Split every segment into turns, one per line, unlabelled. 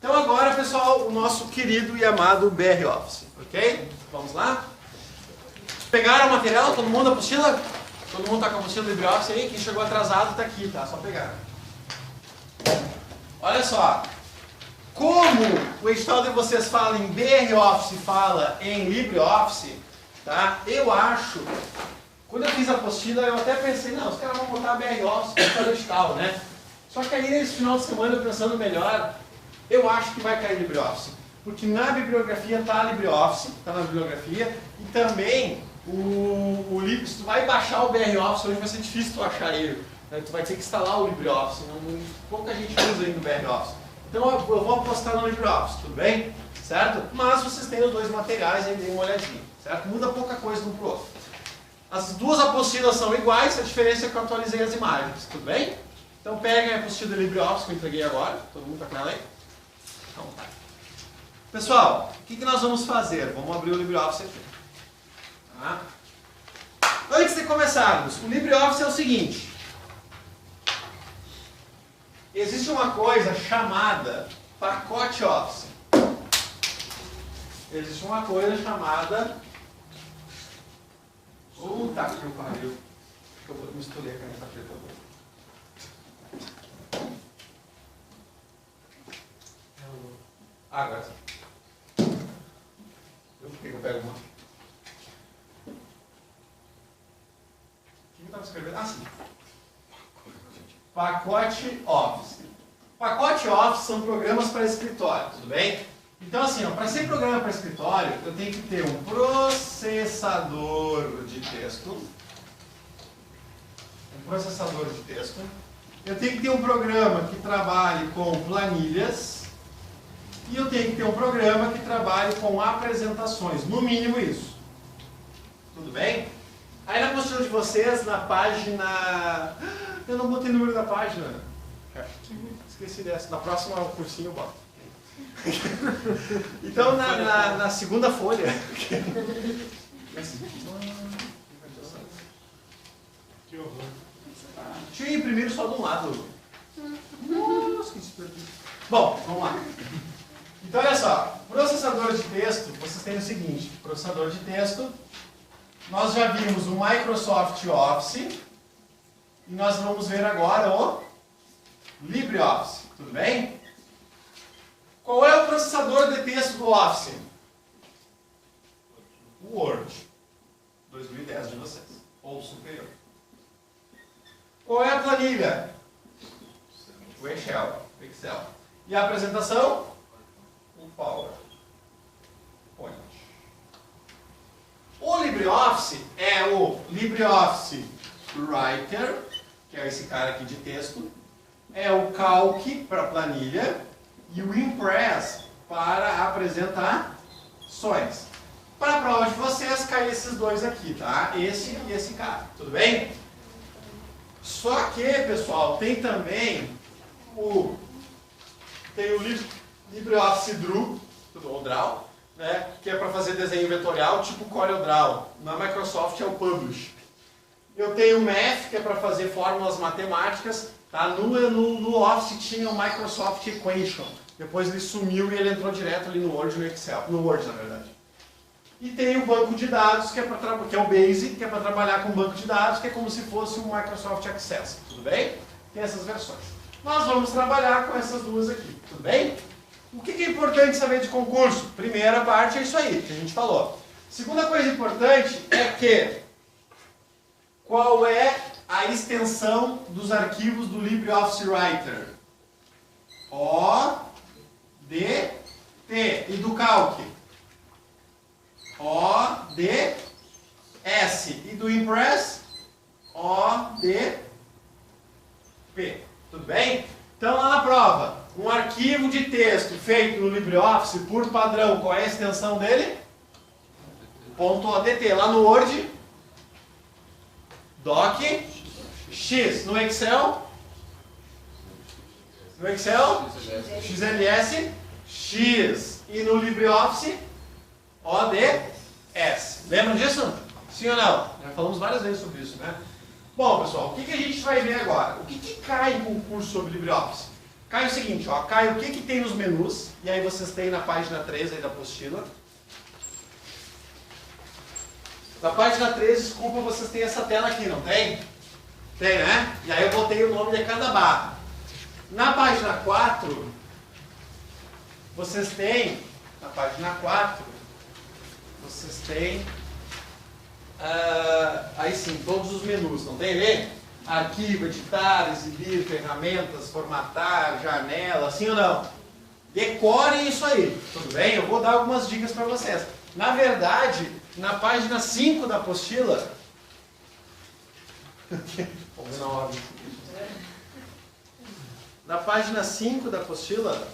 Então agora, pessoal, o nosso querido e amado BR Office, ok? Vamos lá? Pegaram o material? Todo mundo a apostila? Todo mundo está com a apostila do LibreOffice aí? Quem chegou atrasado está aqui, tá? Só pegar. Olha só. Como o edital de vocês fala em BR Office e fala em LibreOffice, tá? Eu acho... Quando eu fiz a apostila, eu até pensei, não, os caras vão botar BR Office para fazer o edital, né? Só que aí nesse final de semana, eu pensando melhor, eu acho que vai cair LibreOffice. Porque na bibliografia está LibreOffice, está na bibliografia, e também se tu vai baixar o BR Office, hoje vai ser difícil tu achar ele. Né? Tu vai ter que instalar o LibreOffice, pouca gente usa ainda o BR Office. Então eu vou apostar no LibreOffice, tudo bem? Certo? Mas vocês têm os dois materiais e deem uma olhadinha, certo? Muda pouca coisa de um para o outro. As duas apostilas são iguais, a diferença é que eu atualizei as imagens, tudo bem? Então peguem a apostila do LibreOffice que eu entreguei agora, todo mundo está com ela aí? Então tá. Pessoal, o que nós vamos fazer? Vamos abrir o LibreOffice aqui. Tá? Antes de começarmos, o LibreOffice é o seguinte. Existe uma coisa chamada pacote Office. Existe uma coisa chamada... Puta que pariu. Acho que eu vou misturar a caneta preta agora. Agora sim. Por que eu pego uma? O que eu estava escrevendo? Ah, sim. Pacote Office. Pacote Office são programas para escritório, tudo bem? Então assim, para ser programa para escritório, eu tenho que ter um processador de texto. Eu tenho que ter um programa que trabalhe com planilhas. E eu tenho que ter um programa que trabalhe com apresentações, no mínimo isso. Tudo bem? Aí na apostila de vocês, na página... Eu não botei o número da página. Esqueci dessa. Na próxima cursinho eu boto. Então na segunda folha... Que horror. Tinha imprimido só de um lado. Nossa, que desperdício. Bom, vamos lá. Então, olha só, processador de texto, vocês têm o seguinte, processador de texto, nós já vimos o Microsoft Office, e nós vamos ver agora o LibreOffice, tudo bem? Qual é o processador de texto do Office? O Word, 2010 de vocês, ou superior. Qual é a planilha? O Excel. E a apresentação? O PowerPoint. O LibreOffice é o LibreOffice Writer, que é esse cara aqui de texto, é o Calc para planilha e o Impress para apresentações. Para a prova de vocês, cai esses dois aqui, tá? Esse e esse cara, tudo bem? Só que, pessoal, tem também o LibreOffice Draw, né, que é para fazer desenho vetorial, tipo CorelDRAW. Na Microsoft é o Publish. Eu tenho o Math, que é para fazer fórmulas matemáticas. Tá? No Office tinha o Microsoft Equation. Depois ele sumiu e ele entrou direto ali no Word e no Excel. No Word, na verdade. E tem o banco de dados, que é o Basic, que é para trabalhar com banco de dados, que é como se fosse o Microsoft Access. Tudo bem? Tem essas versões. Nós vamos trabalhar com essas duas aqui. Tudo bem? O que é importante saber de concurso? Primeira parte é isso aí, que a gente falou. Segunda coisa importante é que qual é a extensão dos arquivos do LibreOffice Writer? ODT. E do Calc? ODS. E do Impress? ODP. Tudo bem? Então lá na prova, um arquivo de texto feito no LibreOffice por padrão, qual é a extensão dele? .odt. Lá no Word, docx. No Excel, xls, x. E no LibreOffice, ODS. Lembram disso? Sim ou não? Já falamos várias vezes sobre isso, né? Bom, pessoal, o que a gente vai ver agora? O que cai em concurso sobre LibreOffice? Cai o seguinte, ó, cai o que tem nos menus, e aí vocês têm na página 3 aí da apostila. Na página 3, desculpa, vocês têm essa tela aqui, não tem? Tem, né? E aí eu botei o nome de cada barra. Na página 4, vocês têm, na página 4, vocês têm, aí sim, todos os menus, não tem ali? Arquivo, editar, exibir, ferramentas, formatar, janela, sim ou não? Decorem isso aí, tudo bem? Eu vou dar algumas dicas para vocês. Na verdade, na página 5 da apostila, na página 5 da apostila,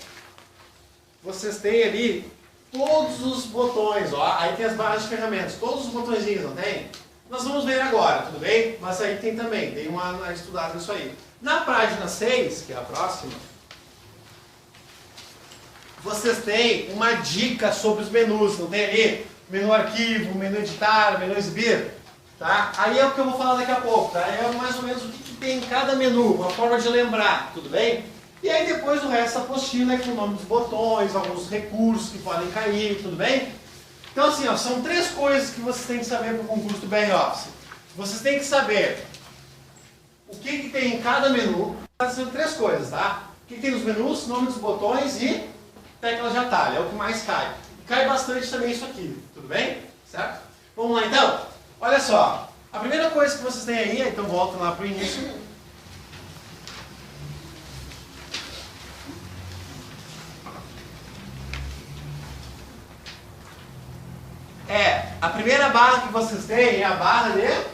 vocês têm ali todos os botões, ó, aí tem as barras de ferramentas, todos os botõezinhos, não tem? Nós vamos ver agora, tudo bem? Mas aí tem também, tem uma estudada nisso aí. Na página 6, que é a próxima, vocês têm uma dica sobre os menus, não tem ali? Menu arquivo, menu editar, menu exibir, tá? Aí é o que eu vou falar daqui a pouco, tá? É mais ou menos o que tem em cada menu, uma forma de lembrar, tudo bem? E aí depois o resto da apostila é com o nome dos botões, alguns recursos que podem cair, tudo bem? Então assim, ó, são 3 coisas que vocês têm que saber para o concurso do BR Office. Vocês têm que saber o que tem em cada menu. São 3 coisas, tá? O que tem nos menus, nome dos botões e teclas de atalho, é o que mais cai. Cai bastante também isso aqui, tudo bem? Certo? Vamos lá então? Olha só, a primeira coisa que vocês têm aí, então voltam lá para o início. A primeira barra que vocês têm é a barra de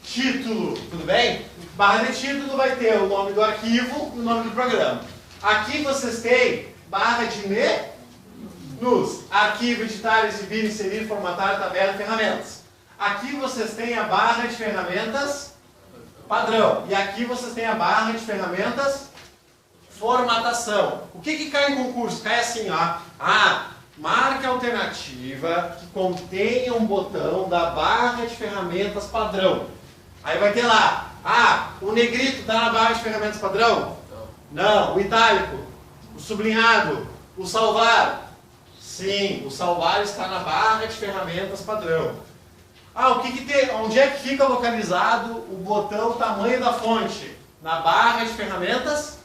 título, tudo bem? Barra de título vai ter o nome do arquivo e o nome do programa. Aqui vocês têm barra de menus, arquivo, editar, exibir, inserir, formatar, tabela e ferramentas. Aqui vocês têm a barra de ferramentas padrão. E aqui vocês têm a barra de ferramentas formatação. O que cai em concurso? Cai assim, ó. Marca alternativa que contenha um botão da barra de ferramentas padrão. Aí vai ter lá, o negrito está na barra de ferramentas padrão? Não. O itálico, o sublinhado, o salvar? Sim, o salvar está na barra de ferramentas padrão. O que tem? Onde é que fica localizado o botão tamanho da fonte? Na barra de ferramentas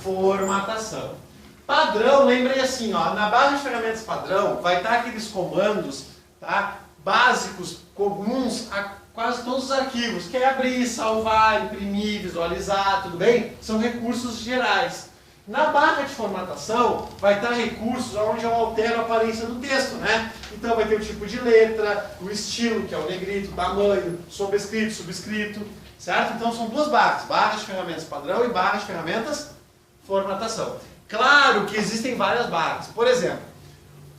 formatação. Padrão, lembrem assim, ó, na barra de ferramentas padrão vai estar aqueles comandos, tá, básicos, comuns a quase todos os arquivos, que é abrir, salvar, imprimir, visualizar, tudo bem? São recursos gerais. Na barra de formatação vai estar recursos onde eu altero a aparência do texto, né? Então vai ter o tipo de letra, o estilo, que é o negrito, o tamanho, sobrescrito, subscrito, certo? Então são 2 barras, barra de ferramentas padrão e barra de ferramentas formatação. Claro que existem várias barras. Por exemplo,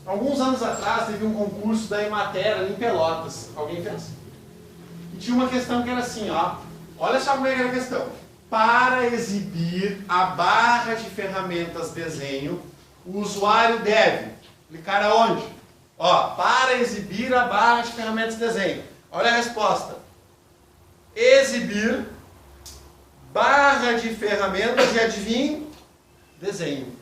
alguns anos atrás teve um concurso da Emater em Pelotas. Alguém fez? E tinha uma questão que era assim, ó. Olha só como é que era a questão. Para exibir a barra de ferramentas desenho, o usuário deve clicar aonde? Para exibir a barra de ferramentas desenho. Olha a resposta. Exibir barra de ferramentas e adivinhe? Desenho.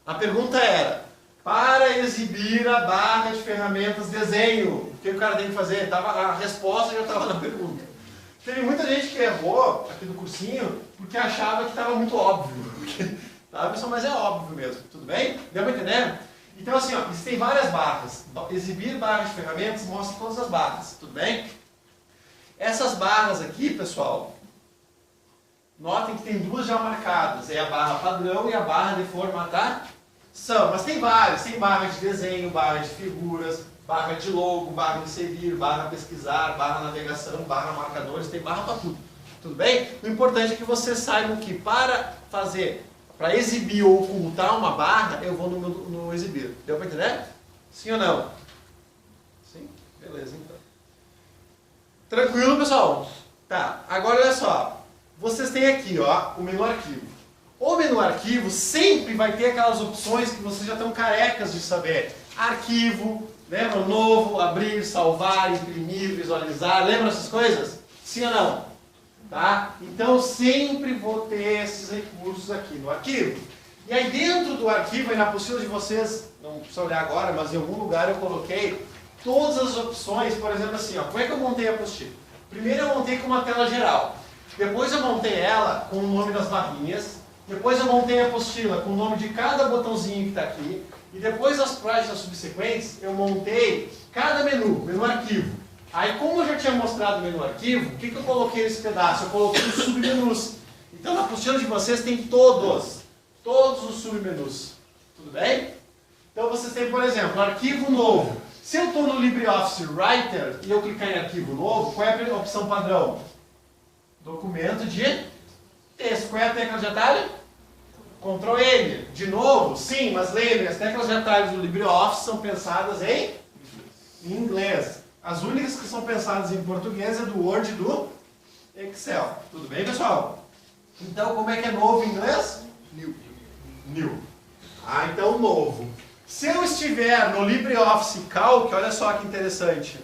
A pergunta era, para exibir a barra de ferramentas desenho, o que o cara tem que fazer? A resposta já estava na pergunta. Teve muita gente que errou aqui no cursinho porque achava que estava muito óbvio. Mas é óbvio mesmo, tudo bem? Deu para entender? Então assim, ó, existem várias barras. Exibir barra de ferramentas mostra todas as barras, tudo bem? Essas barras aqui, pessoal, notem que tem 2 já marcadas, é a barra padrão e a barra de formatação. Mas tem várias, tem barra de desenho, barra de figuras, barra de logo, barra de inserir, barra pesquisar, barra navegação, barra marcadores, tem barra para tudo. Tudo bem? O importante é que vocês saibam que para exibir ou ocultar uma barra, eu vou no exibir. Deu para entender? Sim ou não? Sim? Beleza, então. Tranquilo, pessoal? Tá, agora olha só. Vocês têm aqui, ó, o menu arquivo. O menu arquivo sempre vai ter aquelas opções que vocês já estão carecas de saber. Arquivo, lembra? Novo, abrir, salvar, imprimir, visualizar. Lembra essas coisas? Sim ou não? Tá? Então sempre vou ter esses recursos aqui no arquivo. E aí dentro do arquivo, e na apostila de vocês, não precisa olhar agora, mas em algum lugar eu coloquei todas as opções, por exemplo assim, ó, como é que eu montei a apostila? Primeiro eu montei com uma tela geral, depois eu montei ela com o nome das barrinhas, depois eu montei a apostila com o nome de cada botãozinho que está aqui, e depois as páginas subsequentes eu montei cada menu arquivo. Aí como eu já tinha mostrado o menu arquivo, o que eu coloquei nesse pedaço? Eu coloquei os submenus. Então na apostila de vocês tem todos os submenus. Tudo bem? Então vocês têm, por exemplo, arquivo novo. Se eu estou no LibreOffice Writer e eu clicar em arquivo novo, qual é a opção padrão? Documento de texto. Qual é a tecla de atalho? Ctrl N. De novo? Sim, mas lembre, as teclas de atalho do LibreOffice são pensadas em inglês. As únicas que são pensadas em português é do Word e do Excel. Tudo bem, pessoal? Então, como é que é novo em inglês? New. Ah, então novo. Se eu estiver no LibreOffice Calc, olha só que interessante.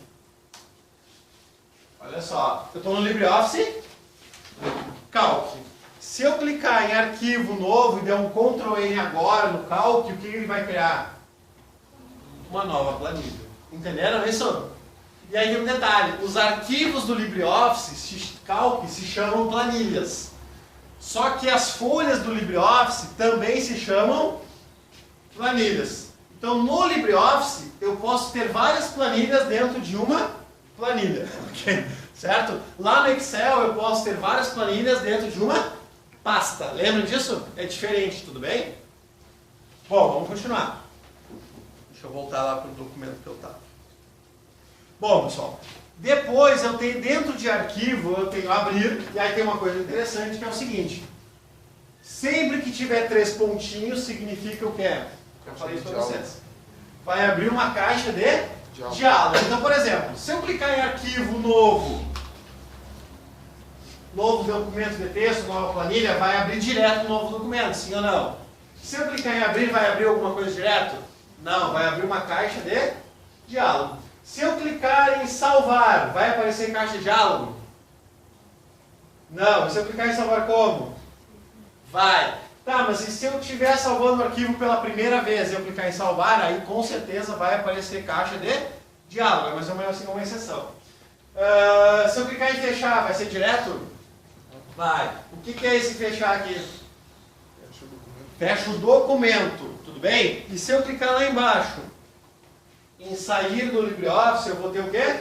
Olha só, eu estou no LibreOffice Calc. Se eu clicar em arquivo novo e der um Ctrl N agora no Calc, o que ele vai criar? Uma nova planilha. Entenderam isso? E aí tem um detalhe, os arquivos do LibreOffice Calc se chamam planilhas. Só que as folhas do LibreOffice também se chamam planilhas. Então no LibreOffice eu posso ter várias planilhas dentro de uma planilha. Okay? Certo? Lá no Excel eu posso ter várias planilhas dentro de uma pasta. Lembram disso? É diferente, tudo bem? Bom, vamos continuar. Deixa eu voltar lá para o documento que eu estava. Bom, pessoal, depois eu tenho dentro de arquivo, eu tenho abrir, e aí tem uma coisa interessante que é o seguinte. Sempre que tiver 3 pontinhos, significa o quê? Eu falei isso para vocês. Vai abrir uma caixa de diálogo. Então, por exemplo, se eu clicar em arquivo novo documento de texto, nova planilha, vai abrir direto um novo documento, sim ou não? Se eu clicar em abrir, vai abrir alguma coisa direto? Não, vai abrir uma caixa de diálogo. Se eu clicar em salvar, vai aparecer caixa de diálogo? Não. Se eu clicar em salvar como? Vai. Tá, mas e se eu estiver salvando o arquivo pela primeira vez e eu clicar em salvar, aí com certeza vai aparecer caixa de diálogo, mas é uma exceção. Se eu clicar em fechar, vai ser direto? Vai. O que é esse fechar aqui? Fecha o documento, tudo bem? E se eu clicar lá embaixo, em sair do LibreOffice, eu vou ter o quê?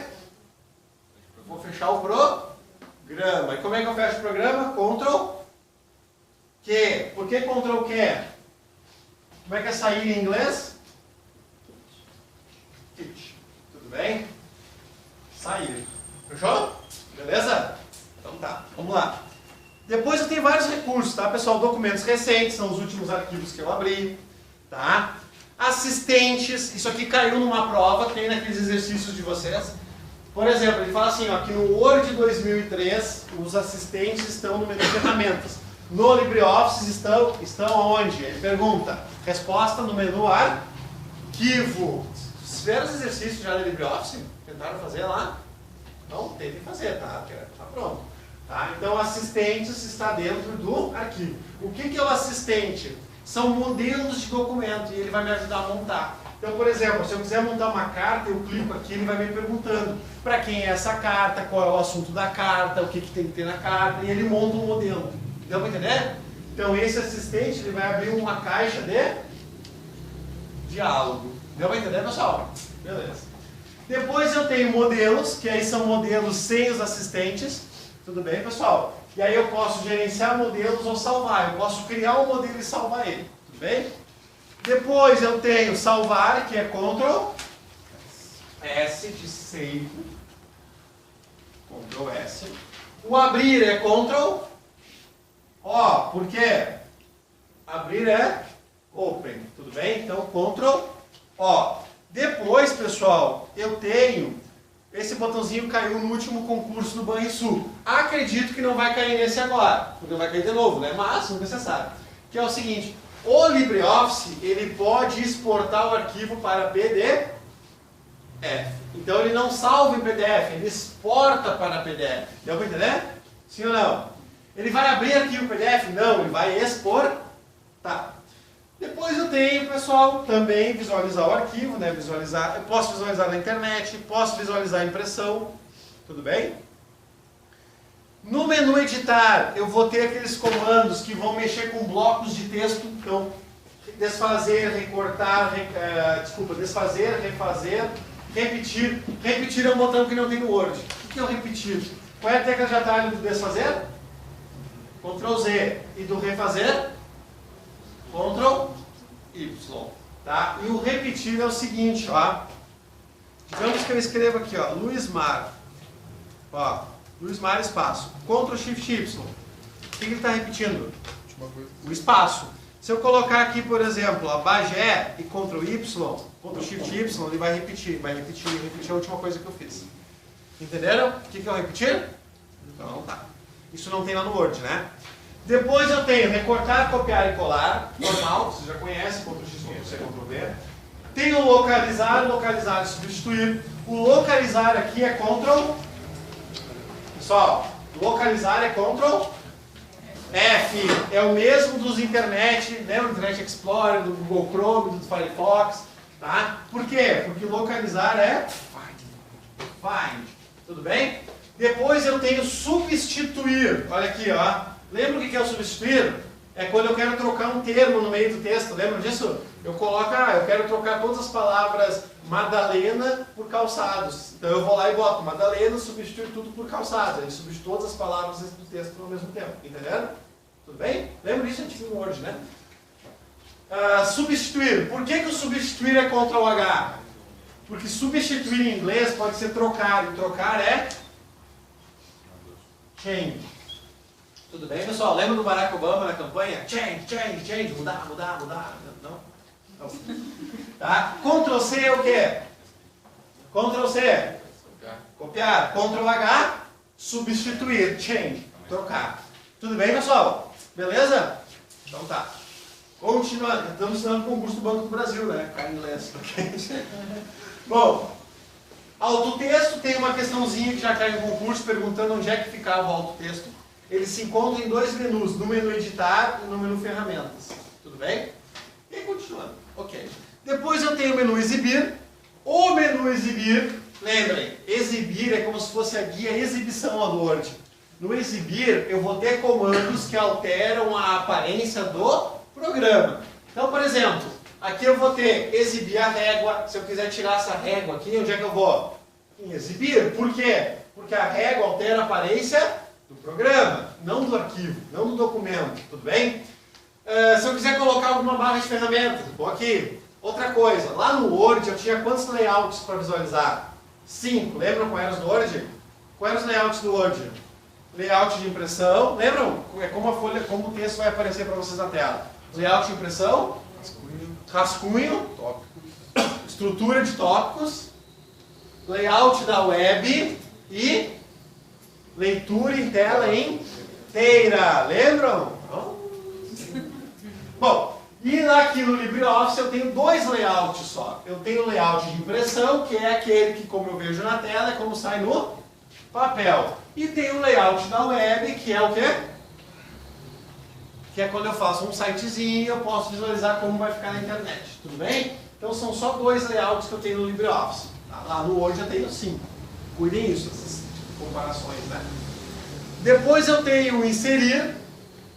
Eu vou fechar o programa. E como é que eu fecho o programa? Ctrl Q. Por que Ctrl Q? Como é que é sair em inglês? Quit. Tudo bem? Sair. Fechou? Beleza? Então tá, vamos lá. Depois eu tenho vários recursos, tá, pessoal? Documentos recentes, são os últimos arquivos que eu abri, tá? Assistentes, isso aqui caiu numa prova, tem naqueles exercícios de vocês. Por exemplo, ele fala assim, ó, que no Word 2003, os assistentes estão no menu ferramentas. No LibreOffice estão onde? Ele pergunta. Resposta no menu arquivo. Vocês fizeram os exercícios já no LibreOffice? Tentaram fazer lá? Não, tentem fazer, tá? Tá pronto. Tá? Então, assistentes está dentro do arquivo. O que é o assistente? São modelos de documento e ele vai me ajudar a montar. Então, por exemplo, se eu quiser montar uma carta, eu clico aqui e ele vai me perguntando para quem é essa carta, qual é o assunto da carta, o que tem que ter na carta, e ele monta um modelo. Deu para entender? Então, esse assistente ele vai abrir uma caixa de diálogo. Deu para entender, pessoal? Beleza. Depois eu tenho modelos, que aí são modelos sem os assistentes. Tudo bem, pessoal? E aí eu posso gerenciar modelos ou salvar. Eu posso criar um modelo e salvar ele. Tudo bem? Depois eu tenho salvar, que é Ctrl S de save. Ctrl S. O abrir é Ctrl O. Por quê? Abrir é Open. Tudo bem? Então Ctrl O. Depois, pessoal, eu tenho... Esse botãozinho caiu no último concurso do Banrisul. Acredito que não vai cair nesse agora, porque vai cair de novo, né? Mas nunca se sabe. Que é o seguinte, o LibreOffice, ele pode exportar o arquivo para PDF. Então ele não salva em PDF, ele exporta para PDF. Deu para entender? Sim ou não? Ele vai abrir aqui o PDF? Não, ele vai exportar. Depois eu tenho, pessoal, também visualizar o arquivo, né? Eu posso visualizar na internet, posso visualizar a impressão, tudo bem? No menu editar, eu vou ter aqueles comandos que vão mexer com blocos de texto, então, desfazer, recortar, desfazer, refazer, repetir. Repetir é um botão que não tem no Word. O que é o repetir? Qual é a tecla de atalho do desfazer? Ctrl Z. E do refazer? Ctrl Y. Tá? E o repetir é o seguinte, ó. Digamos que eu escrevo aqui, ó, Luiz Mar. Ó, Luiz Mar espaço. Ctrl Shift Y. O que ele está repetindo? O espaço. Se eu colocar aqui, por exemplo, a Bagé e Ctrl Y, Ctrl Shift Y, ele vai repetir a última coisa que eu fiz. Entenderam? O que é o repetir? Então tá. Isso não tem lá no Word, né? Depois eu tenho recortar, copiar e colar, normal, você já conhece, Ctrl X, Ctrl C, Ctrl V. Tenho localizar, localizar e substituir. O localizar aqui é Ctrl. Pessoal, localizar é Ctrl F. É o mesmo dos internet, né? O Internet Explorer, do Google Chrome, do Firefox. Tá? Por quê? Porque localizar é find. Tudo bem? Depois eu tenho substituir. Olha aqui, ó. Lembra o que é o substituir? É quando eu quero trocar um termo no meio do texto. Lembra disso? Eu coloco, eu quero trocar todas as palavras Madalena por calçados. Então eu vou lá e boto Madalena, substituir tudo por calçados. Ele substitui todas as palavras do texto ao mesmo tempo. Entenderam? Tudo bem? Lembra disso? A gente viu no Word, né? Substituir. Por que o substituir é Ctrl H? Porque substituir em inglês pode ser trocar. E trocar é change. Tudo bem, pessoal? Lembra do Barack Obama na campanha? Change, change, change. Mudar, mudar, mudar. Não? Não. Tá? Ctrl C é o quê? Ctrl C. Copiar. Ctrl H. Substituir. Change. Trocar. Tudo bem, pessoal? Beleza? Então tá. Continuando. Estamos estudando o concurso do Banco do Brasil, né? Ficar em inglês. Bom. Autotexto tem uma questãozinha que já cai no concurso perguntando onde é que ficava o autotexto. Ele se encontra em dois menus, no menu editar e no menu ferramentas. Tudo bem? E continuando. Ok. Depois eu tenho o menu exibir. O menu exibir, lembrem, exibir é como se fosse a guia exibição do Word. No exibir eu vou ter comandos que alteram a aparência do programa. Então, por exemplo, aqui eu vou ter exibir a régua. Se eu quiser tirar essa régua aqui, onde é que eu vou? Em exibir. Por quê? Porque a régua altera a aparência do programa, não do arquivo, não do documento. Tudo bem? Se eu quiser colocar alguma barra de ferramentas, vou aqui. Outra coisa, lá no Word eu tinha quantos layouts para visualizar? 5. Lembram quais eram os do Word? Quais eram os layouts do Word? Layout de impressão. Lembram? É como a folha, como o texto vai aparecer para vocês na tela. Layout de impressão. Rascunho. Estrutura de tópicos. Layout da web. E leitura em tela inteira. Lembram? Bom, e aqui no LibreOffice eu tenho dois layouts só. Eu tenho o layout de impressão, que é aquele que, como eu vejo na tela, é como sai no papel. E tem o layout da web, que é o quê? Que é quando eu faço um sitezinho, eu posso visualizar como vai ficar na internet. Tudo bem? Então são só dois layouts que eu tenho no LibreOffice. Lá no Word eu tenho 5. Cuidem isso, essas comparações, né? Depois eu tenho o inserir,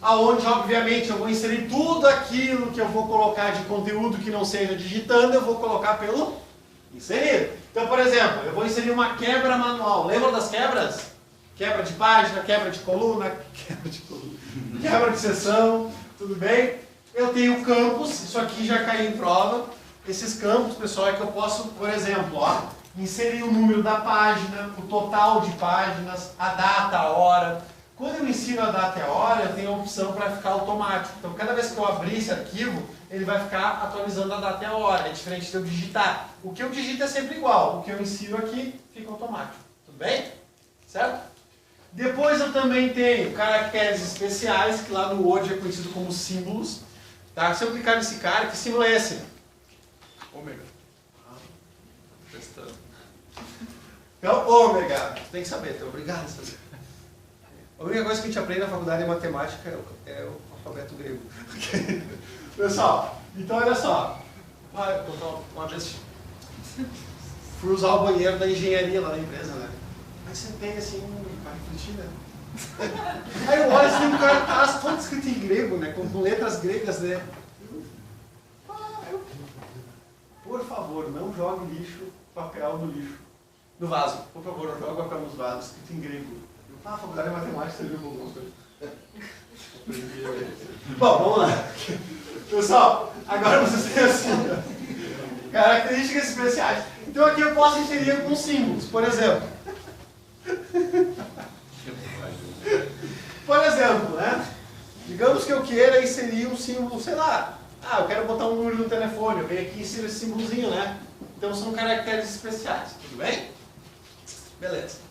aonde obviamente eu vou inserir tudo aquilo que eu vou colocar de conteúdo que não seja digitando, eu vou colocar pelo inserir. Então, por exemplo, eu vou inserir uma quebra manual. Lembram das quebras? Quebra de página, quebra de coluna, quebra de seção, tudo bem? Eu tenho campos, isso aqui já caiu em prova. Esses campos, pessoal, é que eu posso, por exemplo, ó, inserir o número da página, o total de páginas, a data, a hora. Quando eu insiro a data e a hora, eu tenho a opção para ficar automático. Então, cada vez que eu abrir esse arquivo, ele vai ficar atualizando a data e a hora. É diferente de eu digitar. O que eu digito é sempre igual. O que eu insiro aqui fica automático. Tudo bem? Certo? Depois eu também tenho caracteres especiais, que lá no Word é conhecido como símbolos. Tá? Se eu clicar nesse cara, que símbolo é esse? Ômega. Testando. Então, ômega. Tem que saber. Então, obrigado. A única coisa que a gente aprende na faculdade de matemática é o alfabeto grego. Pessoal, então olha só. Uma vez fui usar o banheiro da engenharia lá na empresa, né? Aí sentei assim, para refletir, né? Aí eu olho assim, um cartaz todo escrito em grego, né? Com letras gregas, né? Por favor, não jogue lixo, papel no lixo. No vaso. Por favor, não jogue papel nos vasos, escrito em grego. A faculdade de matemática serviu para algumas coisas. Bom, vamos lá. Pessoal, agora vocês têm assim, características especiais. Então aqui eu posso inserir alguns símbolos, por exemplo. Por exemplo, né? Digamos que eu queira inserir um símbolo, sei lá. Eu quero botar um número no telefone, eu venho aqui e insiro esse símbolozinho, né? Então são caracteres especiais, tudo bem? Beleza.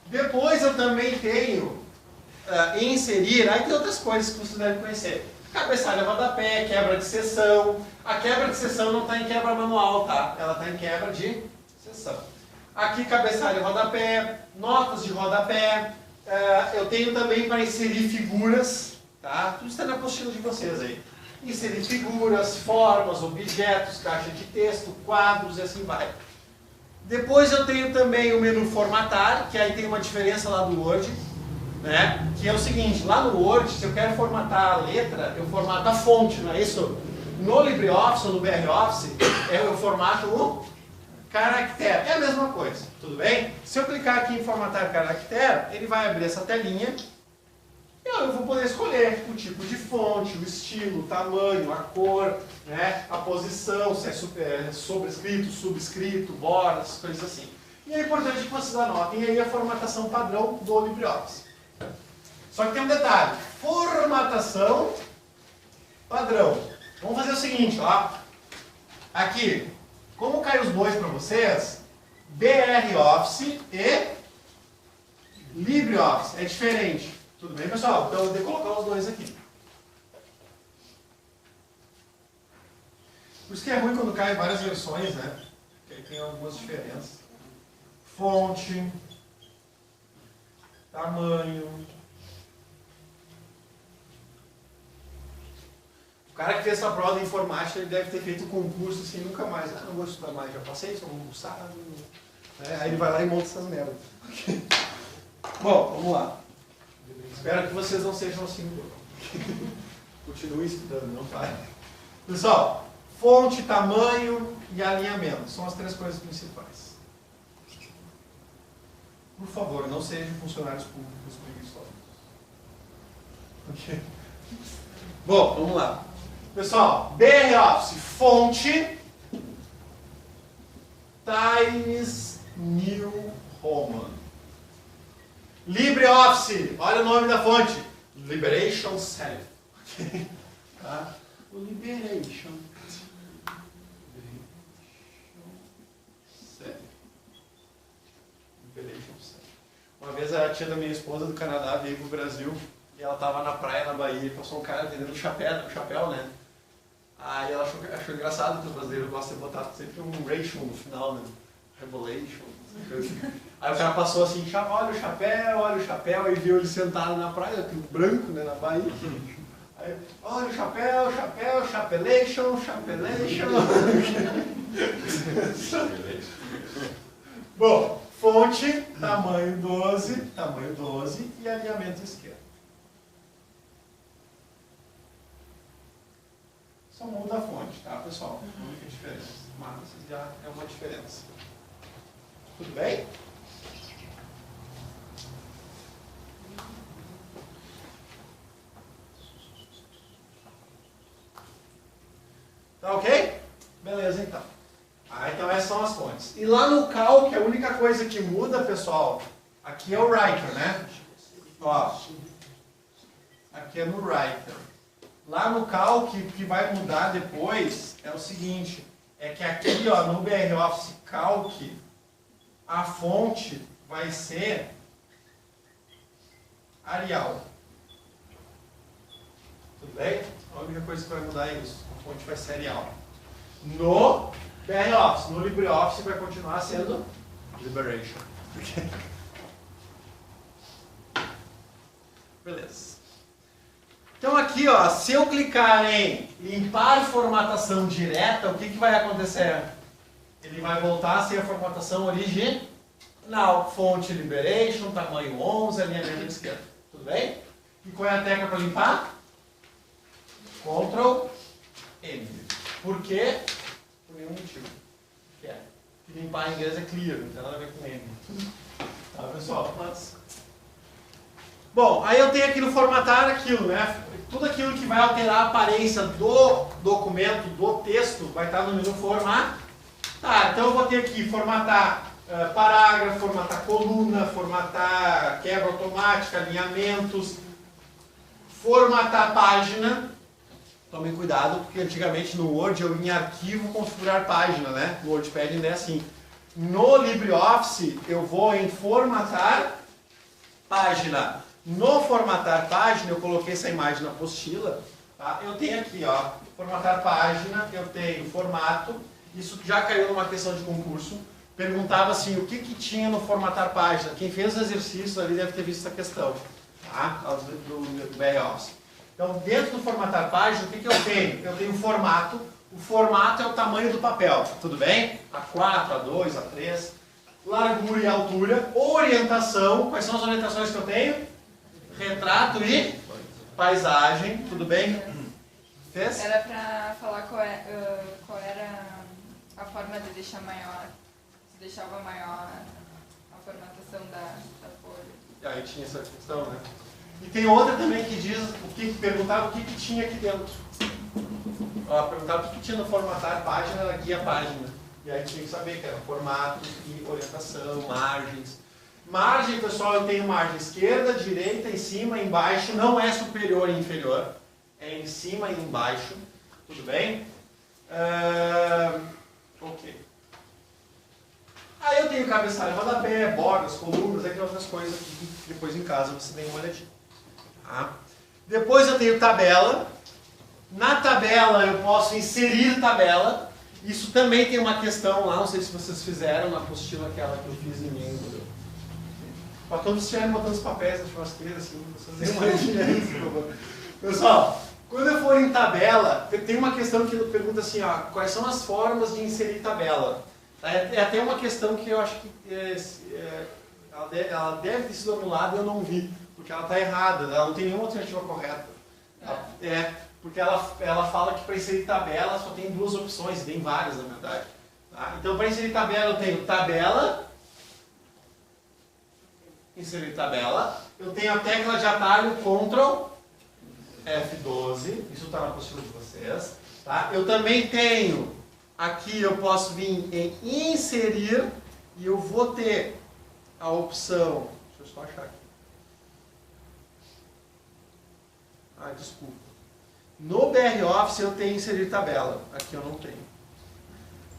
Depois eu também tenho inserir, aí tem outras coisas que vocês devem conhecer. Cabeçalho, rodapé, quebra de seção. A quebra de seção não está em quebra manual, tá? Ela está em quebra de seção. Aqui cabeçalho, rodapé, notas de rodapé. Eu tenho também para inserir figuras, tá? Tudo está na apostila de vocês aí. Inserir figuras, formas, objetos, caixa de texto, quadros e assim vai. Depois eu tenho também o menu formatar, que aí tem uma diferença lá do Word, né? Que é o seguinte, lá no Word, se eu quero formatar a letra, eu formato a fonte, não é isso? No LibreOffice ou no BROffice, eu formato o caractere. É a mesma coisa, tudo bem? Se eu clicar aqui em formatar caractere, ele vai abrir essa telinha. Eu vou poder escolher o tipo de fonte, o estilo, o tamanho, a cor, né, a posição, se é sobrescrito, subscrito, bordas, coisas assim. E é importante que vocês anotem aí a formatação padrão do LibreOffice. Só que tem um detalhe, formatação padrão. Vamos fazer o seguinte, ó. Aqui, como cai os dois para vocês, BROffice e LibreOffice, é diferente. Tudo bem, pessoal? Então eu vou colocar os dois aqui. Por isso que é ruim quando cai várias versões, né? Porque aí tem algumas diferenças. Fonte, tamanho. O cara que fez essa prova de informática, ele deve ter feito um concurso assim, nunca mais. Não vou estudar mais, já passei, sou um buçado. Aí ele vai lá e monta essas merdas. Bom, vamos lá. Espero que vocês não sejam assim. Continuem estudando, não parem. Pessoal, fonte, tamanho e alinhamento são as três coisas principais. Por favor, não sejam funcionários públicos preguiçosos. Ok? Bom, vamos lá. Pessoal, BROffice, fonte, Times New Roman. LibreOffice, olha o nome da fonte, Liberation Self. Tá? O Liberation Self. Uma vez a tia da minha esposa do Canadá veio pro Brasil e ela estava na praia na Bahia e passou um cara vendendo chapéu, né? Aí ela achou engraçado que o brasileiro gosta de botar sempre um ration no final, né? Revelation. Aí o cara passou assim, olha o chapéu, aí viu ele sentado na praia, aquele branco, né, na Bahia. Aí, olha o chapéu, chapelation. Bom, fonte, tamanho 12 e alinhamento esquerdo. Só muda a fonte, tá, pessoal? A única diferença. Mas já é uma diferença. Tudo bem? Tá ok? Beleza, então. Então essas são as fontes. E lá no Calc, a única coisa que muda, pessoal, aqui é o Writer, né? Ó, aqui é no Writer. Lá no Calc, o que vai mudar depois é o seguinte, é que aqui, ó, no BROffice Calc, a fonte vai ser Arial. Tudo bem? A única coisa que vai mudar é isso. A fonte vai ser Arial. No BROffice, no LibreOffice vai continuar sendo Liberation. Beleza. Então aqui, ó, se eu clicar em limpar formatação direta, o que vai acontecer? Ele vai voltar a ser a formatação original. Fonte Liberation, tamanho 11, alinhamento esquerdo. Tudo bem? E qual é a tecla para limpar? Ctrl M. Por quê? Por nenhum motivo. Que é? Que limpar em inglês é clear, não tem nada a ver com M. Tá, pessoal? Bom, aí eu tenho aqui no formatar aquilo, né? Tudo aquilo que vai alterar a aparência do documento, do texto, vai estar no menu formatar. Tá, então eu vou ter aqui formatar parágrafo, formatar coluna, formatar quebra automática, alinhamentos, formatar página. Tomem cuidado, porque antigamente no Word eu em arquivo configurar página, né? No WordPad ainda é assim. No LibreOffice eu vou em formatar página. No formatar página, eu coloquei essa imagem na apostila. Tá? Eu tenho aqui, ó, formatar página, eu tenho formato. Isso já caiu numa questão de concurso. Perguntava assim, o que tinha no formatar página. Quem fez o exercício ali deve ter visto essa questão, tá? do BR-Office. Então, dentro do formatar página, o que eu tenho? Eu tenho formato. O formato é o tamanho do papel, tudo bem? A4, A2, A3. Largura e altura. Orientação. Quais são as orientações que eu tenho? Retrato e paisagem, tudo bem? Fez?
Era para falar qual era a forma de deixar maior. Se deixava maior a formatação da folha.
Aí tinha essa questão, né? E tem outra também que diz, perguntava o que tinha aqui dentro. Ó, perguntava o que tinha no formatar página, era guia página. E aí tinha que saber que era formato e orientação, margens. Margem, pessoal, eu tenho margem esquerda, direita, em cima, embaixo. Não é superior e inferior. É em cima e embaixo. Tudo bem? Ok. Aí eu tenho cabeçalho, rodapé, bordas, colunas, aqui outras coisas que depois em casa você tem uma olhadinha. Tá? Depois eu tenho tabela. Na tabela eu posso inserir tabela. Isso também tem uma questão lá, não sei se vocês fizeram na apostila aquela que eu fiz em membro. Para todos estiverem botando os papéis na churrasqueira, assim, vocês deem uma olhadinha aí, por favor. Pessoal, quando eu for em tabela, tem uma questão que pergunta assim, ó, quais são as formas de inserir tabela? É até uma questão que eu acho que ela deve ter sido anulada e eu não vi, porque ela está errada, ela não tem nenhuma alternativa correta. Porque ela fala que para inserir tabela só tem duas opções, tem várias na verdade. Tá? Então para inserir tabela eu tenho tabela, inserir tabela, eu tenho a tecla de atalho Ctrl F12, isso está na apostila de vocês. Tá? Eu também tenho, aqui eu posso vir em inserir e eu vou ter a opção, deixa eu só achar aqui. Desculpa. No BR-Office eu tenho inserir tabela, aqui eu não tenho.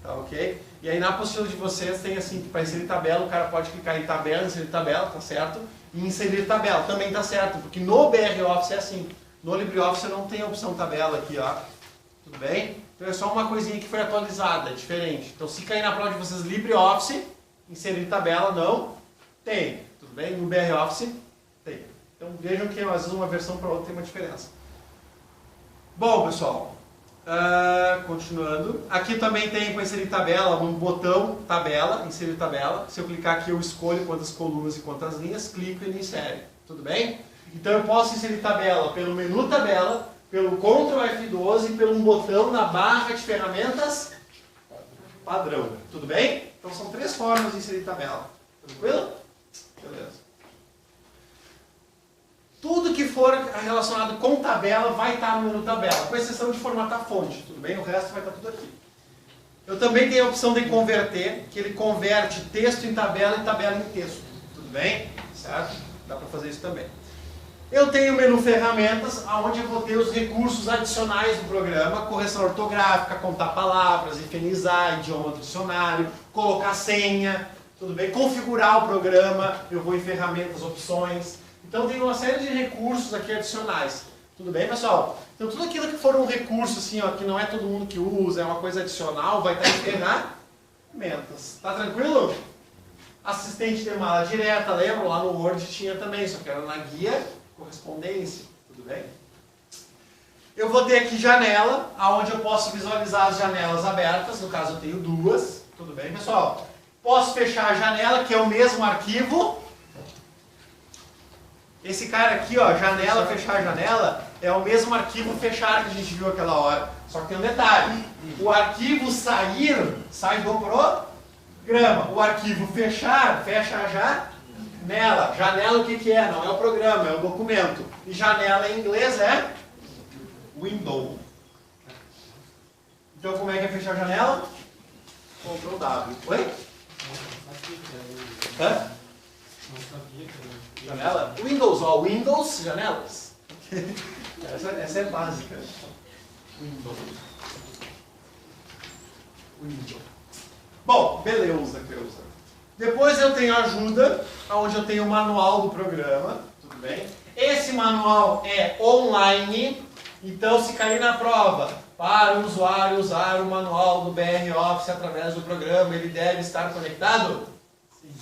Tá ok? E aí na apostila de vocês tem assim, que para inserir tabela o cara pode clicar em tabela, inserir tabela, tá certo? E inserir tabela, também tá certo, porque no BR-Office é assim. No LibreOffice eu não tenho a opção tabela aqui, ó. Tudo bem? Então é só uma coisinha que foi atualizada, é diferente. Então se cair na prova de vocês LibreOffice, inserir tabela não tem. Tudo bem? No BR-Office tem. Então vejam que às vezes uma versão para outra tem uma diferença. Bom, pessoal, continuando. Aqui também tem para inserir tabela, um botão tabela, inserir tabela. Se eu clicar aqui eu escolho quantas colunas e quantas linhas, clico e ele insere. Tudo bem? Então eu posso inserir tabela pelo menu tabela, pelo Ctrl F12 e pelo um botão na barra de ferramentas padrão. Tudo bem? Então são três formas de inserir tabela. Tranquilo? Beleza. Tudo que for relacionado com tabela vai estar no menu tabela, com exceção de formatar fonte, tudo bem? O resto vai estar tudo aqui. Eu também tenho a opção de converter, que ele converte texto em tabela e tabela em texto, tudo bem? Certo? Dá para fazer isso também. Eu tenho o menu ferramentas, onde eu vou ter os recursos adicionais do programa, correção ortográfica, contar palavras, higienizar, idioma do dicionário, colocar senha, tudo bem? Configurar o programa, eu vou em ferramentas, opções. Então tem uma série de recursos aqui adicionais. Tudo bem, pessoal? Então tudo aquilo que for um recurso, assim, ó, que não é todo mundo que usa, é uma coisa adicional, vai estar em ferramentas. Tá tranquilo? Assistente de mala direta, lembra? Lá no Word tinha também, só que era na guia correspondência, tudo bem? Eu vou ter aqui janela, onde eu posso visualizar as janelas abertas, no caso eu tenho duas, tudo bem, pessoal? Posso fechar a janela, que é o mesmo arquivo. Esse cara aqui, ó, janela, fechar janela, é o mesmo arquivo fechar que a gente viu aquela hora. Só que tem um detalhe. O arquivo sair, sai do programa. O arquivo fechar, fecha a janela. Janela o que que é? Não é o programa, é o documento. E janela em inglês é window. Então como é que é fechar a janela? Ctrl W. Oi? Hã? Janela? Windows, ó. Windows, janelas. essa é básica. Windows. Bom, beleza, Creuza. Depois eu tenho ajuda, onde eu tenho o manual do programa. Tudo bem? Esse manual é online, então se cair na prova, para o usuário usar o manual do BR Office através do programa, ele deve estar conectado?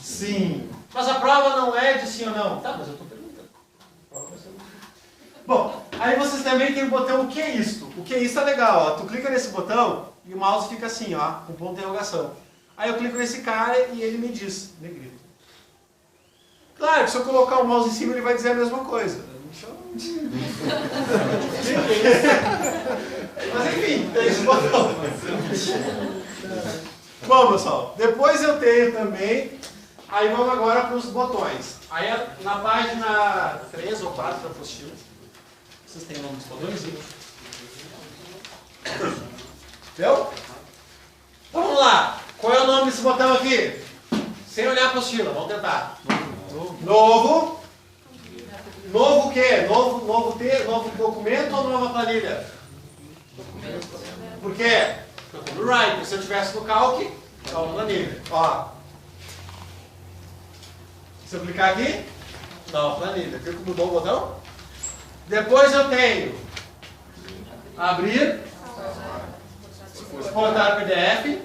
Sim. Mas a prova não é de sim ou não. Tá, mas eu estou perguntando. Bom, aí vocês também tem o botão o que é isto? O que é isto é legal, ó. Tu clica nesse botão e o mouse fica assim, ó, com ponto de interrogação. Aí eu clico nesse cara e ele me diz, negrito. Claro que se eu colocar o mouse em cima ele vai dizer a mesma coisa. Mas enfim, tem esse botão. Bom, pessoal, depois eu tenho também. Aí vamos agora para os botões. Aí na página 3 ou 4 da apostila, vocês têm o nome dos botões? Entendeu? Então vamos lá. Qual é o nome desse botão aqui? Sem olhar a apostila, vamos tentar. Novo. Novo o quê? Novo documento ou nova planilha? Por quê? Eu estou no Writer. Se eu tivesse no Calc, nova planilha. Ó. Se eu clicar aqui, nova planilha. Clico, mudou o botão. Depois eu tenho abrir, exportar PDF,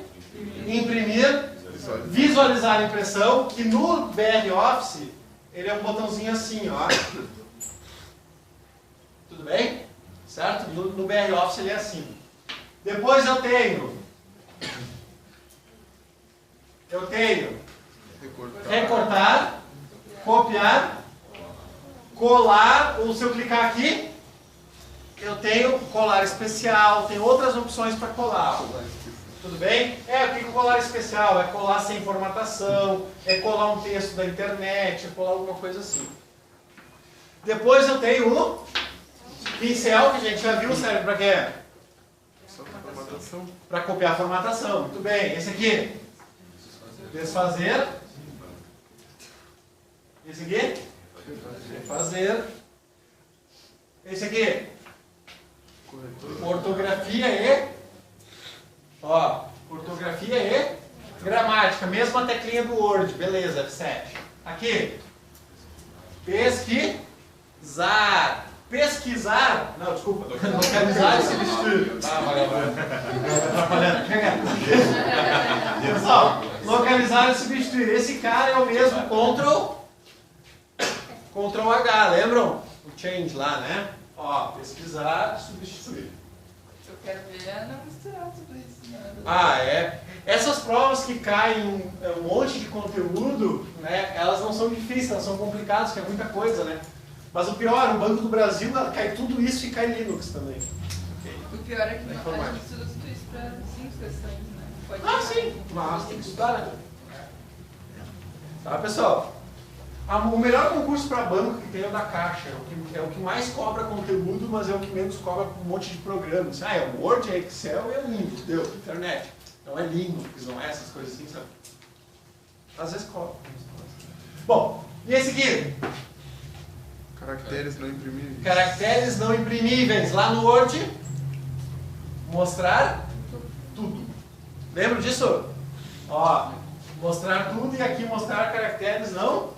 imprimir, visualizar a impressão, que no BR Office ele é um botãozinho assim, ó. Tudo bem? Certo? No BR Office ele é assim. Depois eu tenho recortar, copiar, colar, ou se eu clicar aqui, eu tenho colar especial, tem outras opções para colar. Tudo bem? O que é colar especial? É colar sem formatação, é colar um texto da internet, é colar alguma coisa assim. Depois eu tenho o pincel, que a gente já viu, serve para quê? Para copiar a formatação. Muito bem. Esse aqui? Desfazer. Esse aqui? Refazer. Esse aqui? Ortografia e... Ó, ortografia e gramática. Mesma teclinha do Word. Beleza, F7. Aqui. Pesquisar. Pesquisar. Não, desculpa. Localizar e substituir. Atrapalhando. Pessoal, localizar e substituir. Esse cara é o mesmo Ctrl H, lembram? O change lá, né? Ó, pesquisar e substituir.
Eu quero ver não misturar tudo isso.
Essas provas que caem um monte de conteúdo, né? Elas não são difíceis, elas são complicadas, que é muita coisa, né? Mas o pior, o Banco do Brasil cai tudo isso e cai Linux também.
O pior é que a gente estuda tudo isso para 5 sessões, né?
Sim, mas tem que estudar, né? Tá, pessoal? O melhor concurso para banco que tem é o da Caixa. É o que mais cobra conteúdo, mas é o que menos cobra um monte de programas. É o Word, é Excel e é Windows, deu, internet. Não é Linux, não é essas coisas assim, sabe? Às vezes cobra. Bom, e esse aqui?
Caracteres não imprimíveis.
Caracteres não imprimíveis. Lá no Word, mostrar tudo. Lembra disso? Ó, mostrar tudo e aqui mostrar caracteres não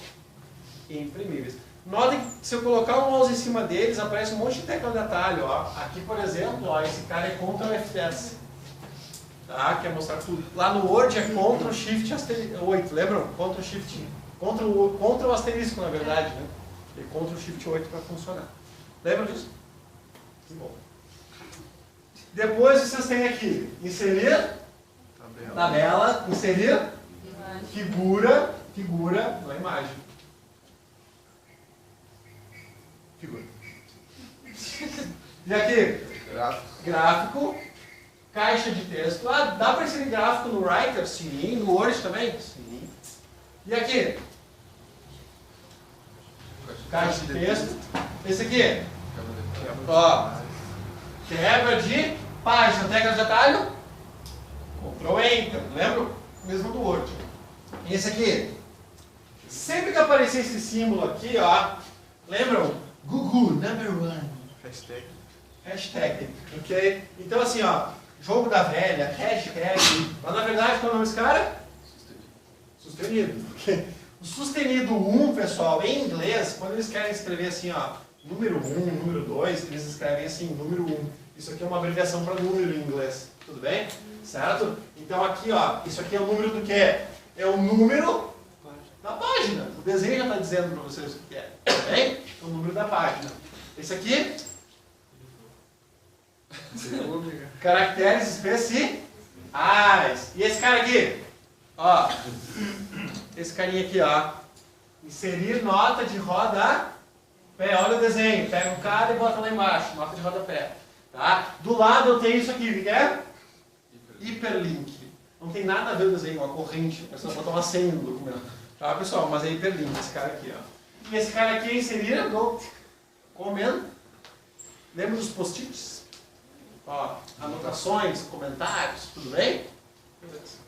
imprimíveis. Notem que se eu colocar o mouse em cima deles, aparece um monte de tecla de atalho. Ó. Aqui, por exemplo, ó, esse cara é Ctrl F10. Tá? Que é mostrar tudo. Lá no Word é Ctrl Shift 8, lembram? Ctrl Shift. Ctrl asterisco, na verdade, né? E Ctrl Shift 8 para funcionar. Lembra disso? Que bom. Depois vocês têm aqui, inserir tabela, inserir figura na imagem. Figura. E aqui? Gráfico. Caixa de texto. Ah, dá para inserir gráfico no Writer? Sim. No Word também? Sim. E aqui? Caixa de texto. Esse aqui? Ó. Quebra de página. Tecla de atalho? Ctrl Enter. Lembra? Mesmo do Word. E esse aqui? Sempre que aparecer esse símbolo aqui, ó. Lembram? Gugu, number one. Hashtag. Ok? Então assim, ó. Jogo da velha, hashtag. Mas na verdade, qual é o nome desse cara? Sustenido. Okay? O sustenido 1, pessoal, em inglês, quando eles querem escrever assim, ó, número 1, número 2, eles escrevem assim, número 1. Isso aqui é uma abreviação para número em inglês. Tudo bem? Certo? Então aqui, ó, isso aqui é o número do quê? É o número da página. O desenho já está dizendo para vocês o que é. Tudo bem? É o número da página. Esse aqui? Caracteres especiais. E esse cara aqui? Ó. Esse carinha aqui, ó. Inserir nota de rodapé. Olha o desenho. Pega o cara e bota lá embaixo. Nota de rodapé. Tá? Do lado eu tenho isso aqui. O que é? Hiperlink. Não tem nada a ver com o desenho. Uma corrente. É só botar uma senha no documento. Tá, pessoal? Mas é hiperlink. Esse cara aqui, ó. E esse cara aqui é inserir no comendo. Lembra dos post-its? Ó, anotações, comentários, tudo bem? Beleza.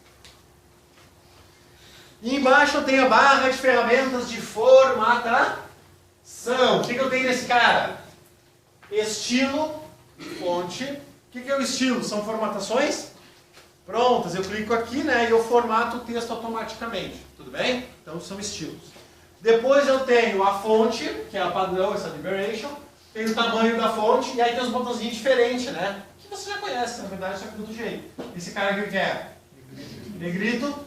E embaixo eu tenho a barra de ferramentas de formatação. O que eu tenho nesse cara? Estilo, fonte. O que é o estilo? São formatações prontas. Eu clico aqui, né, e eu formato o texto automaticamente. Tudo bem? Então são estilos. Depois eu tenho a fonte, que é a padrão, essa liberation. Tem o tamanho da fonte, e aí tem os botãozinhos diferentes, né? Que você já conhece, na verdade, só que do outro jeito. Esse cara aqui o que é? Negrito,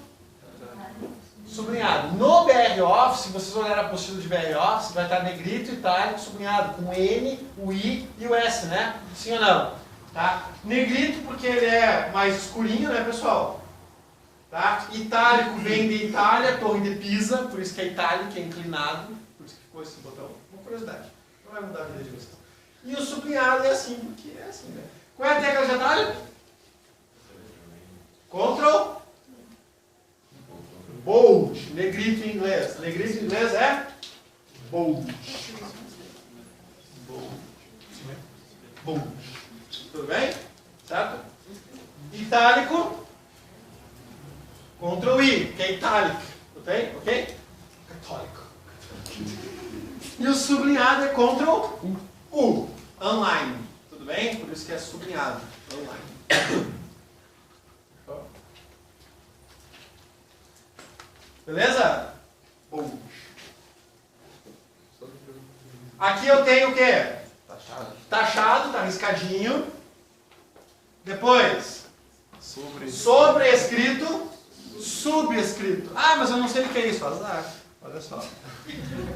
sublinhado. No BR Office, se vocês olharem a apostila de BR Office, vai estar negrito, itálico, sublinhado, com o N, o I e o S, né? Sim ou não? Tá? Negrito porque ele é mais escurinho, né, pessoal? Tá? Itálico vem de Itália, Torre de Pisa, por isso que é itálico, que é inclinado, por isso que ficou esse botão. Uma curiosidade. Não vai mudar a vida de vocês. E o sublinhado é assim, porque é assim, né? Qual é a tecla de atalho? Ctrl. Bold. Negrito em inglês. Negrito em inglês é? Bold. Bold. Bold. Tudo bem? Certo? Itálico. Ctrl I, que é itálico. Ok? Ok? Católico. E o sublinhado é Ctrl U. Online. Tudo bem? Por isso que é sublinhado. Online. Beleza? Aqui eu tenho o quê? Taxado, tá riscadinho. Depois, sobrescrito, subscrito. Ah, mas eu não sei o que é isso. Azar. Olha só.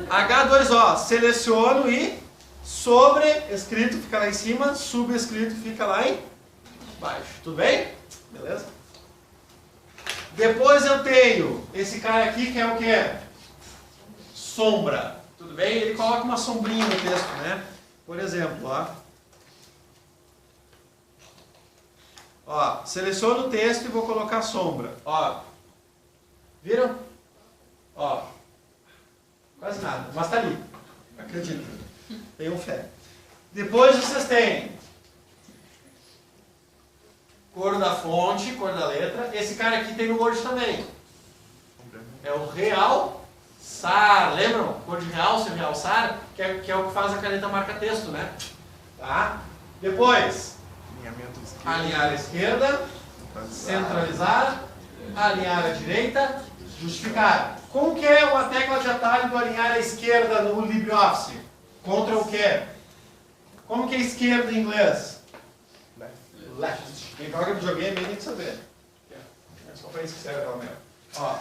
H2O, seleciono e sobrescrito fica lá em cima, subscrito fica lá embaixo. Tudo bem? Beleza? Depois eu tenho esse cara aqui que é o que? Sombra. Tudo bem? Ele coloca uma sombrinha no texto, né? Por exemplo, ó. Ó, seleciono o texto e vou colocar sombra. Ó. Viram? Ó. Quase nada, mas tá ali. Acredito. Tenham fé. Depois vocês têm cor da fonte, cor da letra. Esse cara aqui tem no Word também. É o realçar. Lembram? Cor de realce, realçar, que é o que faz a caneta marca-texto, né? Tá? Depois, alinhar à esquerda, centralizar, alinhar à direita, justificar. Como que é a tecla de atalho do alinhar à esquerda no LibreOffice? Contra o quê? Como que é esquerda em inglês? Left. Quem joga videogame tem que saber. É só para isso que serve aquela merda. Ó.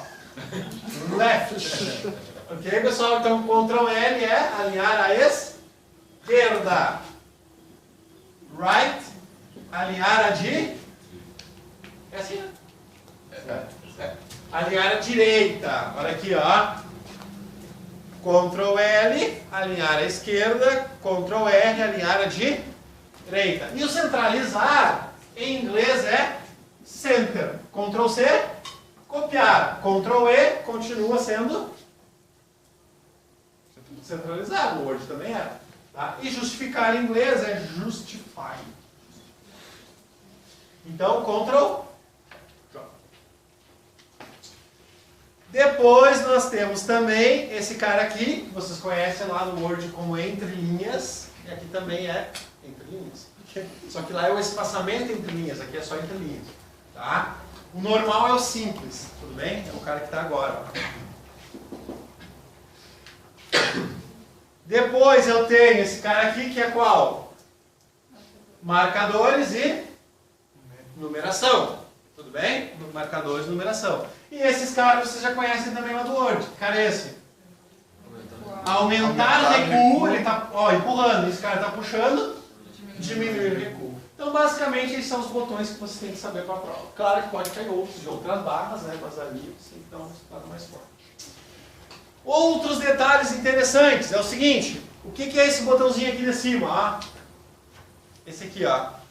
Left. Ok, pessoal? Então, Ctrl L é alinhar à esquerda. Right, alinhar a de... É assim, né? Alinhar a direita. Olha aqui, ó. Ctrl L, alinhar à esquerda. Ctrl R, alinhar a de direita. E o centralizar, em inglês, é center. Ctrl C, copiar. Ctrl E, continua sendo centralizado. O Word também é. Tá? E justificar em inglês é justify. Então, Ctrl. Depois nós temos também esse cara aqui, que vocês conhecem lá no Word como entre linhas. E aqui também é entre linhas. Só que lá é o espaçamento entre linhas, aqui é só entre linhas. Tá? O normal é o simples, tudo bem? É o cara que está agora. Depois eu tenho esse cara aqui que é qual? Marcadores e numeração. Tudo bem? Marcadores e numeração. E esses caras vocês já conhecem também lá do Word. Cara, esse. Aumentar recuo, ele está empurrando. Esse cara está puxando, diminuir recuo. Então, basicamente, esses são os botões que você tem que saber para a prova. Claro que pode cair outros de outras barras, né? Mas ali você então se torna mais forte. Outros detalhes interessantes é o seguinte. O que é esse botãozinho aqui de cima? Ó? Esse aqui, ó.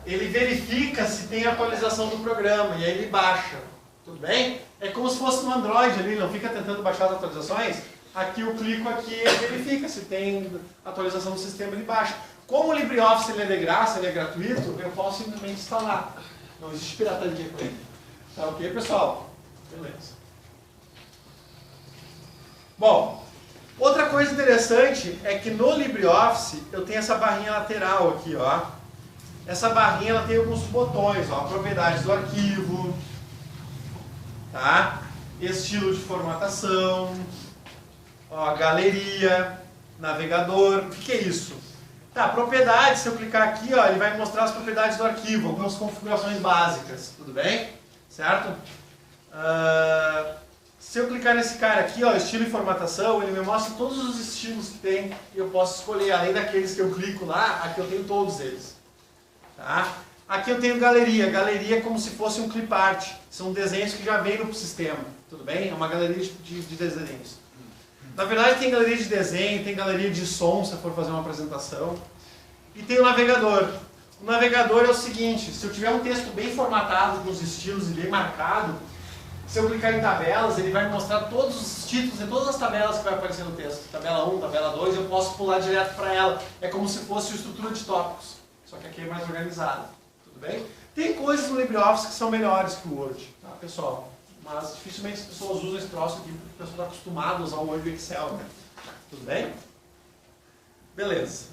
Ele verifica se tem atualização do programa e aí ele baixa. Tudo bem? É como se fosse no Android ali, não fica tentando baixar as atualizações. Aqui eu clico aqui e ele verifica se tem atualização do sistema, ele baixa. Como o LibreOffice ele é de graça, ele é gratuito, eu posso simplesmente instalar. Não existe pirataria com ele. Tá ok, pessoal? Beleza. Bom, outra coisa interessante é que no LibreOffice eu tenho essa barrinha lateral aqui, ó. Essa barrinha ela tem alguns botões, ó, propriedades do arquivo, tá? Estilo de formatação, ó, galeria, navegador. O que é isso? Tá, propriedades, se eu clicar aqui, ó, ele vai mostrar as propriedades do arquivo, algumas configurações básicas, tudo bem? Certo? Se eu clicar nesse cara aqui, ó, estilo e formatação, ele me mostra todos os estilos que tem e eu posso escolher, além daqueles que eu clico lá, aqui eu tenho todos eles. Tá? Aqui eu tenho galeria. Galeria é como se fosse um clip art. São desenhos que já vêm no sistema. Tudo bem? É uma galeria de desenhos. Na verdade tem galeria de desenho, tem galeria de som, se eu for fazer uma apresentação. E tem o navegador. O navegador é o seguinte, se eu tiver um texto bem formatado, com os estilos e bem marcado, se eu clicar em tabelas, ele vai me mostrar todos os títulos e todas as tabelas que vai aparecer no texto. Tabela 1, tabela 2, eu posso pular direto para ela. É como se fosse uma estrutura de tópicos. Só que aqui é mais organizado, tudo bem? Tem coisas no LibreOffice que são melhores que o Word, tá, pessoal? Mas dificilmente as pessoas usam esse troço aqui porque o pessoal está acostumado a usar o Word e o Excel, né? Tudo bem? Beleza.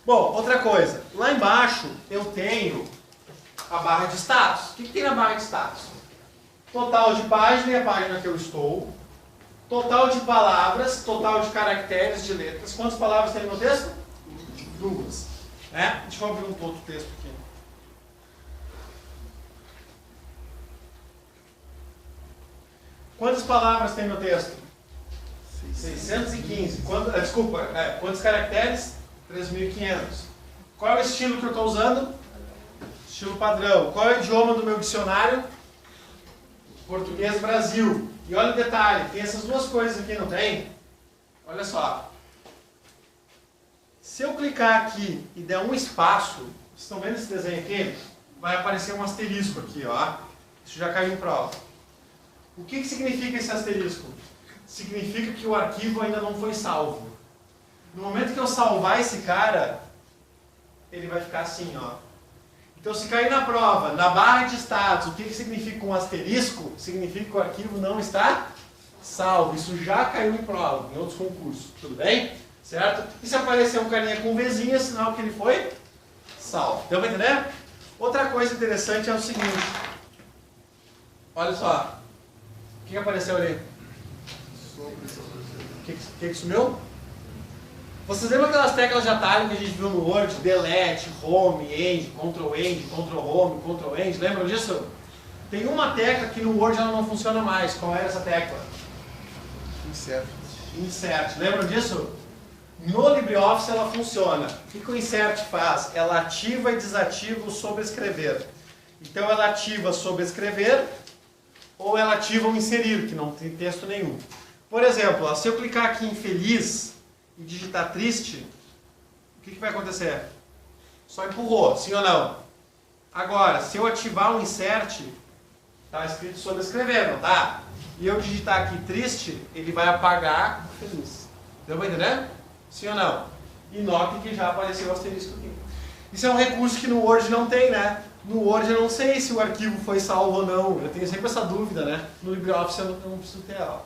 Bom, outra coisa. Lá embaixo eu tenho a barra de status. O que tem na barra de status? Total de página e a página que eu estou. Total de palavras, total de caracteres, de letras. Quantas palavras tem no texto? 2. Deixa eu abrir um outro texto aqui. Quantas palavras tem no texto? 615. Quantos caracteres? 3.500. Qual é o estilo que eu estou usando? Estilo padrão. Qual é o idioma do meu dicionário? Português Brasil. E olha o detalhe, tem essas duas coisas aqui, não tem? Olha só. Se eu clicar aqui e der um espaço, vocês estão vendo esse desenho aqui? Vai aparecer um asterisco aqui, ó. Isso já caiu em prova. O que significa esse asterisco? Significa que o arquivo ainda não foi salvo. No momento que eu salvar esse cara, ele vai ficar assim, ó. Então se cair na prova, na barra de status, o que significa um asterisco? Significa que o arquivo não está salvo. Isso já caiu em prova, em outros concursos. Tudo bem? Certo? E se aparecer um carinha com Vzinho, é sinal que ele foi salvo. Deu para entender? Outra coisa interessante é o seguinte. Olha só. O que apareceu ali? O que sumiu? Vocês lembram aquelas teclas de atalho que a gente viu no Word? Delete, Home, End, Ctrl Home, Ctrl End. Lembram disso? Tem uma tecla que no Word ela não funciona mais. Qual era essa tecla?
Insert.
Insert. Lembram disso? No LibreOffice ela funciona. O que o Insert faz? Ela ativa e desativa o sobrescrever. Então ela ativa sobrescrever ou ela ativa o inserir, que não tem texto nenhum. Por exemplo, ó, se eu clicar aqui em feliz e digitar triste, o que vai acontecer? Só empurrou, sim ou não? Agora, se eu ativar o insert, está escrito sobrescrever, não tá? E eu digitar aqui triste, ele vai apagar o feliz. Deu pra entender? Sim ou não? E note que já apareceu o asterisco aqui. Isso é um recurso que no Word não tem, né? No Word eu não sei se o arquivo foi salvo ou não. Eu tenho sempre essa dúvida, né? No LibreOffice eu não preciso ter ela.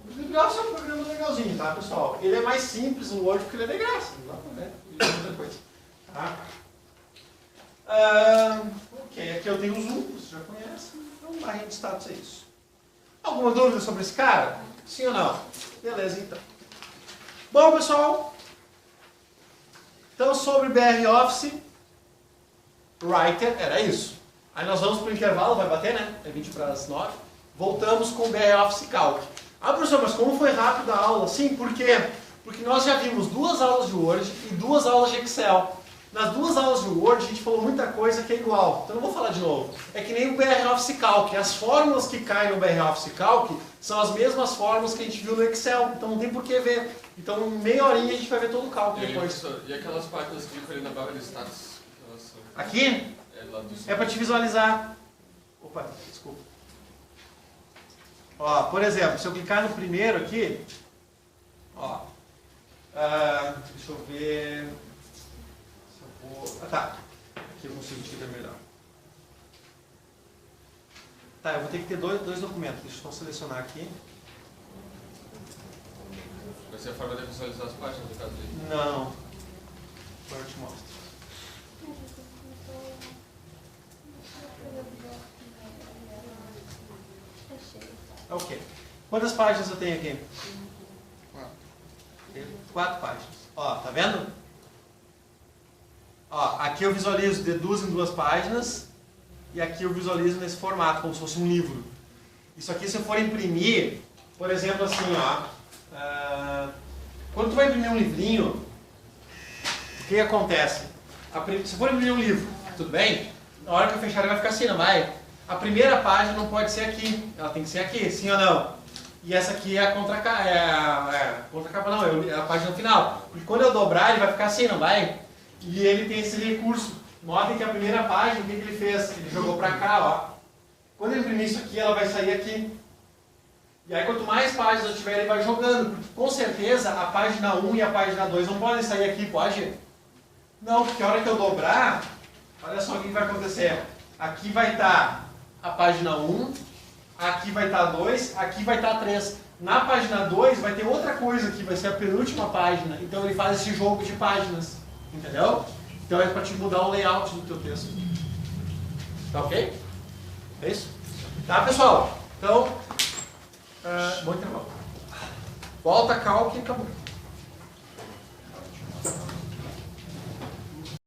O LibreOffice é um programa legalzinho, tá, pessoal? Ele é mais simples no Word porque ele é de graça. Não dá pra ver. Ele é outra coisa. Tá? Ok, aqui eu tenho o zoom, você já conhece. Então, barrinha de status é isso. Alguma dúvida sobre esse cara? Sim ou não? Beleza, então. Bom, pessoal. Então, sobre BR Office Writer, era isso. Aí nós vamos para o intervalo, vai bater, né? É 20 para as 9. Voltamos com o BR Office Calc. Ah, professor, mas como foi rápido a aula? Sim, por quê? Porque nós já vimos 2 aulas de Word e 2 aulas de Excel. Nas 2 aulas de Word a gente falou muita coisa que é igual. Então não vou falar de novo. É que nem o BR Office Calc. As fórmulas que caem no BR Office Calc são as mesmas fórmulas que a gente viu no Excel. Então não tem por que ver. Então em meia horinha a gente vai ver todo o cálculo depois.
E aquelas páginas que ficam ali na barra de status?
Aqui? É para te visualizar. Opa, desculpa. Ó, por exemplo, se eu clicar no primeiro aqui, ó, deixa eu ver, se eu vou, tá, aqui eu consigo te ver melhor. Tá, eu vou ter que ter dois documentos, deixa eu só selecionar aqui.
Vai ser a forma de visualizar as páginas do caso dele?
Não, agora eu te mostro. Ok. Quantas páginas eu tenho aqui? 4 páginas. Ó, tá vendo? Ó, aqui eu visualizo de 2 em 2 páginas e aqui eu visualizo nesse formato, como se fosse um livro. Isso aqui, se eu for imprimir, por exemplo, assim, ó, quando tu vai imprimir um livrinho, o que acontece? Se for imprimir um livro, tudo bem? Na hora que eu fechar ele vai ficar assim, não vai? A primeira página não pode ser aqui, ela tem que ser aqui, sim ou não? E essa aqui é a contracapa, contracapa não, é a página final. Porque quando eu dobrar ele vai ficar assim, não vai? E ele tem esse recurso. Notem que a primeira página, o que ele fez? Ele jogou pra cá, ó. Quando eu imprimir isso aqui, ela vai sair aqui. E aí quanto mais páginas eu tiver, ele vai jogando. Porque com certeza a página 1 e a página 2 não podem sair aqui, pode? Não, porque a hora que eu dobrar, olha só o que vai acontecer. Aqui vai estar a página 1, aqui vai estar 2, aqui vai estar 3. Na página 2 vai ter outra coisa aqui, vai ser a penúltima página. Então ele faz esse jogo de páginas. Entendeu? Então é para te mudar o layout do teu texto. Tá ok? É isso? Tá, pessoal? Então, bom intervalo. Volta, calque e acabou.